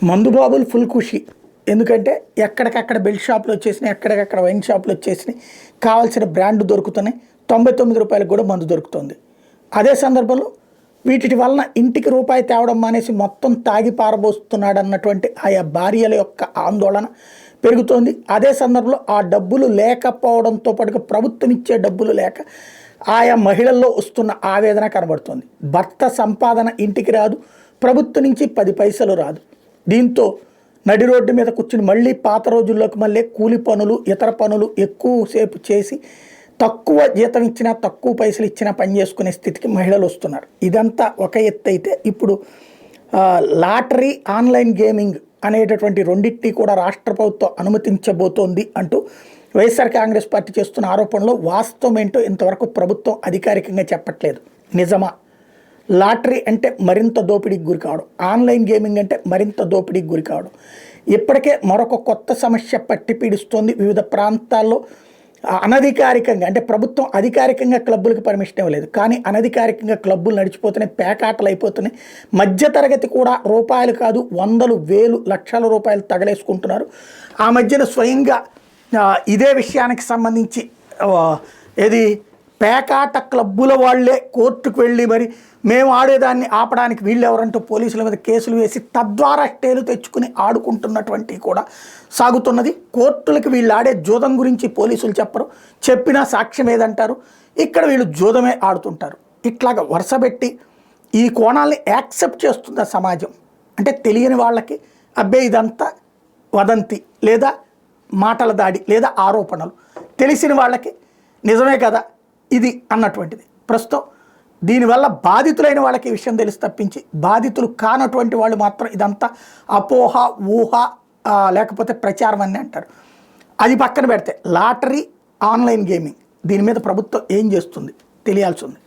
మందు బాబులు ఫుల్ ఖుషి. ఎందుకంటే ఎక్కడికక్కడ బెల్ట్ షాపులు వచ్చేసినాయి, ఎక్కడికక్కడ వైన్ షాపులు వచ్చేసినాయి, కావాల్సిన బ్రాండ్ దొరుకుతున్నాయి, 99 రూపాయలకు కూడా మందు దొరుకుతుంది. అదే సందర్భంలో వీటి వలన ఇంటికి రూపాయి తేవడం మానేసి మొత్తం తాగి పారబోస్తున్నాడు అన్నటువంటి ఆయా భార్యల యొక్క ఆందోళన పెరుగుతోంది. అదే సందర్భంలో ఆ డబ్బులు లేకపోవడంతో పాటుగా ప్రభుత్వం ఇచ్చే డబ్బులు లేక ఆయా మహిళల్లో వస్తున్న ఆవేదన కనబడుతుంది. భర్త సంపాదన ఇంటికి రాదు, ప్రభుత్వం నుంచి 10 పైసలు రాదు. దీంతో నడి రోడ్డు మీద కూర్చుని మళ్ళీ పాత రోజుల్లోకి మళ్ళీ కూలి పనులు, ఇతర పనులు ఎక్కువసేపు చేసి తక్కువ జీతం ఇచ్చినా, తక్కువ పైసలు ఇచ్చినా పని చేసుకునే స్థితికి మహిళలు వస్తున్నారు. ఇదంతా ఒక ఎత్తు అయితే, ఇప్పుడు లాటరీ, ఆన్లైన్ గేమింగ్ అనేటటువంటి రెండింటినీ కూడా రాష్ట్ర ప్రభుత్వం అనుమతించబోతోంది అంటూ వైఎస్ఆర్ కాంగ్రెస్ పార్టీ చేస్తున్న ఆరోపణలో వాస్తవం ఏంటో ఇంతవరకు ప్రభుత్వం అధికారికంగా చెప్పట్లేదు. నిజమా? లాటరీ అంటే మరింత దోపిడీకి గురి కావడం, ఆన్లైన్ గేమింగ్ అంటే మరింత దోపిడీకి గురి కావడం, ఇప్పటికే మరొక కొత్త సమస్య పట్టి పీడిస్తోంది. వివిధ ప్రాంతాల్లో అనధికారికంగా, అంటే ప్రభుత్వం అధికారికంగా క్లబ్బులకు పర్మిషన్ ఇవ్వలేదు, కానీ అనధికారికంగా క్లబ్బులు నడిచిపోతున్నాయి, పేకాటలు అయిపోతున్నాయి. మధ్యతరగతి కూడా రూపాయలు కాదు, వందలు, వేలు, లక్షల రూపాయలు తగలేసుకుంటున్నారు. ఆ మధ్యన స్వయంగా ఇదే విషయానికి సంబంధించి ఏది పేకాట క్లబ్బుల వాళ్లే కోర్టుకు వెళ్ళి మరి మేము ఆడేదాన్ని ఆపడానికి వీళ్ళెవరంటూ పోలీసుల మీద కేసులు వేసి తద్వారా స్టేలు తెచ్చుకుని ఆడుకుంటున్నటువంటి కూడా సాగుతున్నది. కోర్టులకు వీళ్ళు ఆడే జూదం గురించి పోలీసులు చెప్పరు, చెప్పినా సాక్ష్యం ఏదంటారు. ఇక్కడ వీళ్ళు జూదమే ఆడుతుంటారు. ఇట్లాగా వరుసపెట్టి ఈ కోణాలని యాక్సెప్ట్ చేస్తున్న సమాజం. అంటే తెలియని వాళ్ళకి అబ్బే ఇదంతా వదంతి, లేదా మాటల దాడి, లేదా ఆరోపణలు. తెలిసిన వాళ్ళకి నిజమే కదా ఇది అన్నటువంటిది. ప్రస్తుతం దీనివల్ల బాధితులైన వాళ్ళకి ఈ విషయం తెలిసి తప్పించి, బాధితులు కానటువంటి వాళ్ళు మాత్రం ఇదంతా అపోహ, ఊహ, లేకపోతే ప్రచారం అని అంటారు. అది పక్కన పెడితే లాటరీ, ఆన్లైన్ గేమింగ్, దీని మీద ప్రభుత్వం ఏం చేస్తుంది తెలియాల్సి ఉంది.